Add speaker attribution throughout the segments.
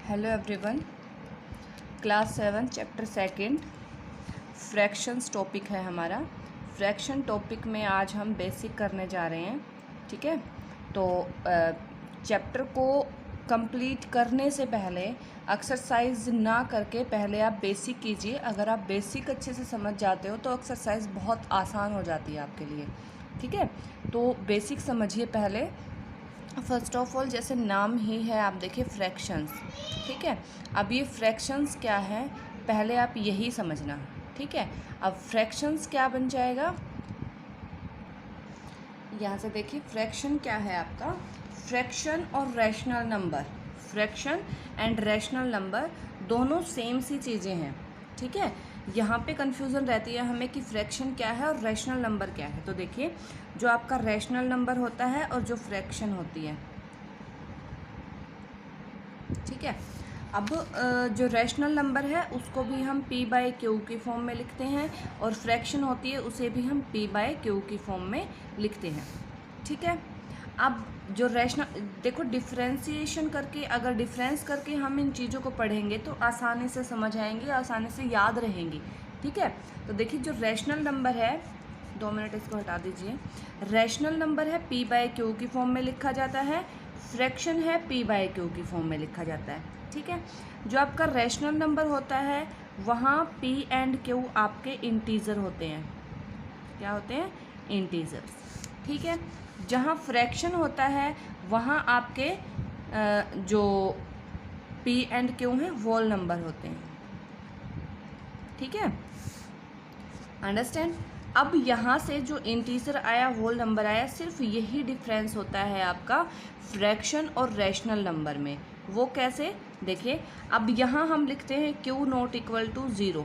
Speaker 1: Hello everyone, class 7 chapter second fractions topic है हमारा। Fraction topic में आज हम बेसिक करने जा रहे हैं। ठीक है, तो चैप्टर को कंप्लीट करने से पहले एक्सरसाइज ना करके पहले आप बेसिक कीजिए। अगर आप बेसिक अच्छे से समझ जाते हो तो एक्सरसाइज बहुत आसान हो जाती है आपके लिए। ठीक है, तो बेसिक समझिए पहले। फर्स्ट ऑफ ऑल, जैसे नाम ही है, आप देखिए फ्रैक्शंस। ठीक है, अब ये फ्रैक्शंस क्या है पहले आप यही समझना। ठीक है, अब फ्रैक्शंस क्या बन जाएगा, यहाँ से देखिए फ्रैक्शन क्या है आपका। फ्रैक्शन और rational number, fraction and rational number दोनों सेम सी चीज़ें हैं। ठीक है, यहाँ पे कन्फ्यूज़न रहती है हमें कि फ्रैक्शन क्या है और रैशनल नंबर क्या है। तो देखिए, जो आपका रैशनल नंबर होता है और जो फ्रैक्शन होती है, ठीक है। अब जो रैशनल नंबर है उसको भी हम p/q की फॉर्म में लिखते हैं और फ्रैक्शन होती है उसे भी हम p/q की फॉर्म में लिखते हैं। ठीक है, अब जो रैशनल, देखो डिफ्रेंशिएशन करके, अगर डिफरेंस करके हम इन चीज़ों को पढ़ेंगे तो आसानी से समझ आएंगी, आसानी से याद रहेंगी। ठीक है, तो देखिए जो रैशनल नंबर है, 2 मिनट इसको हटा दीजिए। रैशनल नंबर है p/q की फॉर्म में लिखा जाता है, फ्रैक्शन है p/q की फॉर्म में लिखा जाता है। ठीक है, जो आपका रैशनल नंबर होता है वहाँ p एंड q आपके इंटीजर होते हैं। क्या होते हैं? इंटीजर्स। ठीक है, जहाँ फ्रैक्शन होता है वहाँ आपके जो p एंड q हैं होल नंबर होते हैं। ठीक है, अंडरस्टैंड। अब यहाँ से जो इंटीजर आया, होल नंबर आया, सिर्फ यही डिफरेंस होता है आपका फ्रैक्शन और रैशनल नंबर में। वो कैसे? देखिए, अब यहाँ हम लिखते हैं Q=0।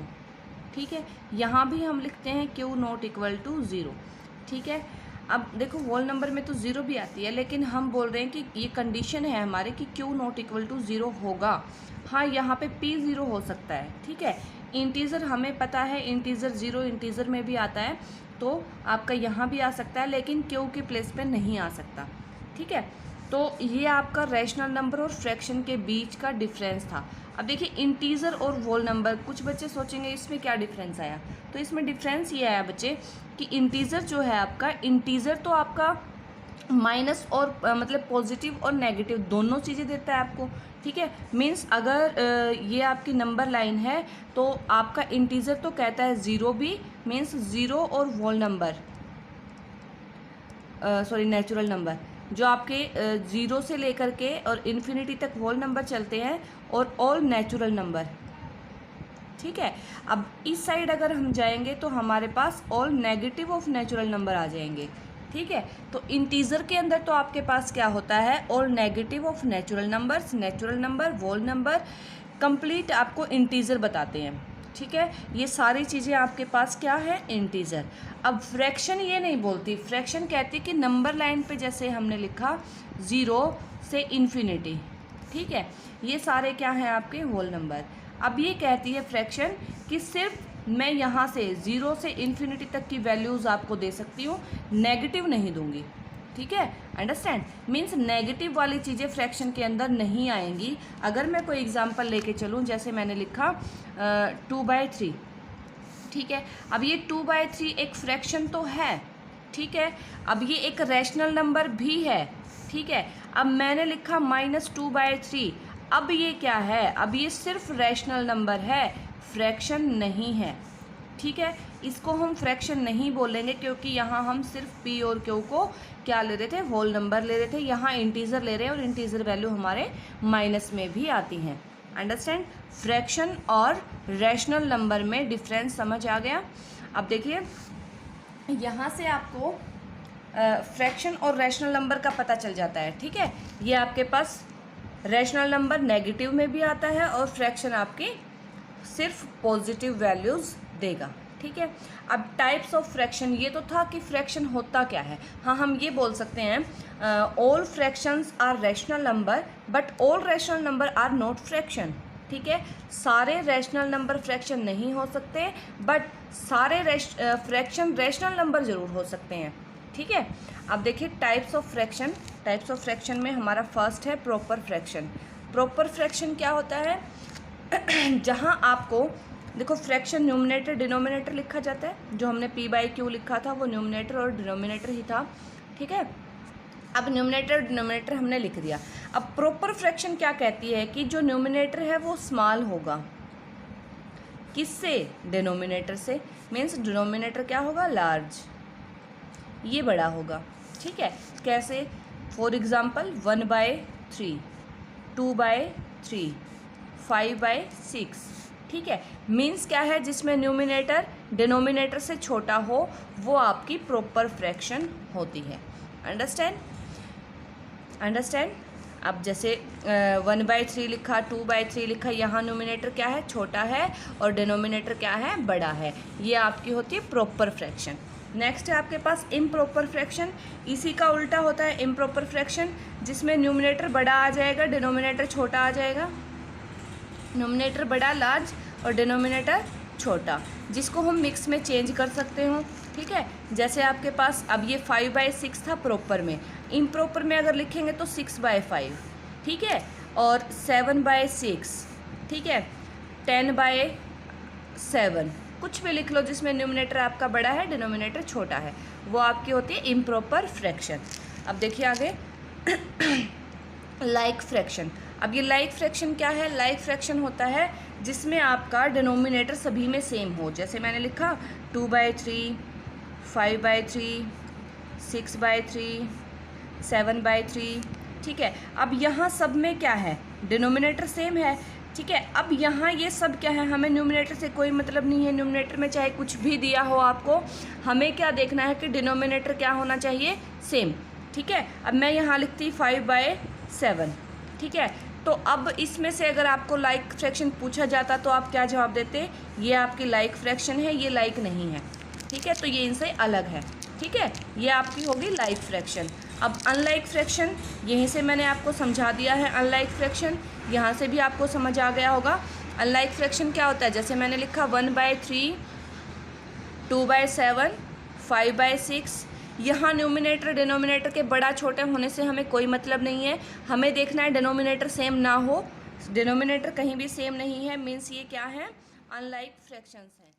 Speaker 1: ठीक है, यहाँ भी हम लिखते हैं Q=0। ठीक है, अब देखो होल नंबर में तो ज़ीरो भी आती है, लेकिन हम बोल रहे हैं कि ये कंडीशन है हमारे कि Q=0 होगा। हाँ, यहाँ पे P 0 हो सकता है। ठीक है, इंटीज़र हमें पता है, इंटीज़र 0 इंटीज़र में भी आता है, तो आपका यहाँ भी आ सकता है, लेकिन Q के प्लेस पे नहीं आ सकता। ठीक है, तो ये आपका रैशनल नंबर और फ्रैक्शन के बीच का डिफरेंस था। अब देखिए इंटीज़र और होल नंबर, कुछ बच्चे सोचेंगे इसमें क्या डिफरेंस आया, तो इसमें डिफरेंस ये आया बच्चे कि इंटीज़र जो है आपका, इंटीज़र तो आपका माइनस और मतलब पॉजिटिव और नेगेटिव दोनों चीज़ें देता है आपको। ठीक है, मीन्स अगर ये आपकी नंबर लाइन है तो आपका इंटीज़र तो कहता है 0 भी, मीन्स 0 और whole number, sorry natural number, जो आपके 0 से लेकर के और इन्फिनिटी तक होल नंबर चलते हैं, और ऑल नेचुरल नंबर। ठीक है, अब इस साइड अगर हम जाएंगे तो हमारे पास all negative of natural number आ जाएंगे। ठीक है, तो इंटीजर के अंदर तो आपके पास क्या होता है, all negative of natural numbers, natural number, whole number, complete आपको इंटीजर बताते हैं। ठीक है, ये सारी चीज़ें आपके पास क्या है, इंटीजर। अब फ्रैक्शन ये नहीं बोलती, फ्रैक्शन कहती है कि नंबर लाइन पे जैसे हमने लिखा 0 से इन्फिनिटी। ठीक है, ये सारे क्या हैं आपके होल नंबर। अब ये कहती है फ्रैक्शन कि सिर्फ मैं यहाँ से 0 से इन्फिनिटी तक की वैल्यूज़ आपको दे सकती हूँ, नेगेटिव नहीं दूंगी। ठीक है, अंडरस्टैंड। मीन्स नेगेटिव वाली चीज़ें फ्रैक्शन के अंदर नहीं आएंगी। अगर मैं कोई एग्जांपल लेके चलूँ, जैसे मैंने लिखा 2/3। ठीक है, अब ये 2/3 एक फ्रैक्शन तो है। ठीक है, अब ये एक रैशनल नंबर भी है। ठीक है, अब मैंने लिखा -2/3। अब ये क्या है, अब ये सिर्फ रैशनल नंबर है, फ्रैक्शन नहीं है। ठीक है, इसको हम फ्रैक्शन नहीं बोलेंगे क्योंकि यहाँ हम सिर्फ p और q को क्या ले रहे थे, होल नंबर ले रहे थे। यहाँ इंटीजर ले रहे हैं और इंटीजर वैल्यू हमारे माइनस में भी आती हैं। अंडरस्टैंड, फ्रैक्शन और रैशनल नंबर में डिफरेंस समझ आ गया। अब देखिए यहाँ से आपको फ्रैक्शन और रैशनल नंबर का पता चल जाता है। ठीक है, ये आपके पास रैशनल नंबर नेगेटिव में भी आता है और फ्रैक्शन आपकी सिर्फ पॉजिटिव वैल्यूज़ देगा। ठीक है, अब टाइप्स ऑफ फ्रैक्शन, ये तो था कि फ्रैक्शन होता क्या है। हाँ, हम ये बोल सकते हैं all fractions are rational number but all rational number are not fraction. ठीक है, सारे रैशनल नंबर फ्रैक्शन नहीं हो सकते, बट सारे फ्रैक्शन रैशनल नंबर ज़रूर हो सकते हैं। ठीक है, अब देखिए types of fraction. Types of fraction में हमारा फर्स्ट है प्रॉपर फ्रैक्शन। प्रॉपर फ्रैक्शन क्या होता है, जहाँ आपको देखो फ्रैक्शन न्यूमरेटर डिनोमिनेटर लिखा जाता है, जो हमने p/q लिखा था वो न्यूमरेटर और डिनोमिनेटर ही था, ठीक है। अब न्यूमरेटर डिनोमिनेटर हमने लिख दिया। अब प्रॉपर फ्रैक्शन क्या कहती है कि जो न्यूमरेटर है वो स्मॉल होगा, किससे, डिनोमिनेटर से, मीन्स डिनोमिनेटर क्या होगा, लार्ज, ये बड़ा होगा, ठीक है। कैसे, फॉर एग्जाम्पल 1/3, 2/3, 5/6, ठीक है। मीन्स क्या है, जिसमें न्यूमिनेटर डिनोमिनेटर से छोटा हो वो आपकी प्रॉपर फ्रैक्शन होती है। अंडरस्टैंड। अब जैसे 1/3 लिखा, 2/3 लिखा, यहाँ न्यूमिनेटर क्या है, छोटा है और डिनोमिनेटर क्या है, बड़ा है, ये आपकी होती है प्रॉपर फ्रैक्शन। नेक्स्ट है आपके पास इम्प्रॉपर फ्रैक्शन। इसी का उल्टा होता है इम्प्रॉपर फ्रैक्शन, जिसमें न्यूमिनेटर बड़ा आ जाएगा, डिनोमिनेटर छोटा आ जाएगा, न्यूमिनेटर बड़ा लार्ज और डिनोमिनेटर छोटा, जिसको हम मिक्स में चेंज कर सकते हो, ठीक है। जैसे आपके पास अब ये 5/6 था प्रॉपर में, इम्प्रॉपर में अगर लिखेंगे तो 6/5, ठीक है, और 7/6, ठीक है, 10/7, कुछ भी लिख लो जिसमें न्यूमिनेटर आपका बड़ा है, डिनोमिनेटर छोटा है, वो आपकी होती है इम्प्रॉपर फ्रैक्शन। अब देखिए आगे लाइक फ्रैक्शन। अब ये लाइक फ्रैक्शन क्या है, लाइक फ्रैक्शन होता है जिसमें आपका डिनोमिनेटर सभी में सेम हो। जैसे मैंने लिखा 2/3, 5/3, 6/3, 7/3, ठीक है। अब यहाँ सब में क्या है, डिनोमिनेटर सेम है, ठीक है। अब यहाँ ये सब क्या है, हमें न्यूमिनेटर से कोई मतलब नहीं है, न्यूमिनेटर में चाहे कुछ भी दिया हो आपको, हमें क्या देखना है कि डिनोमिनेटर क्या होना चाहिए, सेम, ठीक है। अब मैं यहाँ लिखती 5/7, ठीक है। तो अब इसमें से अगर आपको लाइक फ्रैक्शन पूछा जाता तो आप क्या जवाब देते, ये आपकी लाइक फ्रैक्शन है, ये लाइक नहीं है, ठीक है, तो ये इनसे अलग है, ठीक है, ये आपकी होगी लाइक फ्रैक्शन। अब अनलाइक फ्रैक्शन, यहीं से मैंने आपको समझा दिया है अनलाइक फ्रैक्शन, यहाँ से भी आपको समझ आ गया होगा। अनलाइक फ्रैक्शन क्या होता है, जैसे मैंने लिखा 1/3, 2/7, 5/6, यहाँ न्यूमिनेटर डिनोमिनेटर के बड़ा छोटे होने से हमें कोई मतलब नहीं है, हमें देखना है डिनोमिनेटर सेम ना हो, डिनोमिनेटर कहीं भी सेम नहीं है, मीन्स ये क्या है, अनलाइक फ्रैक्शंस हैं।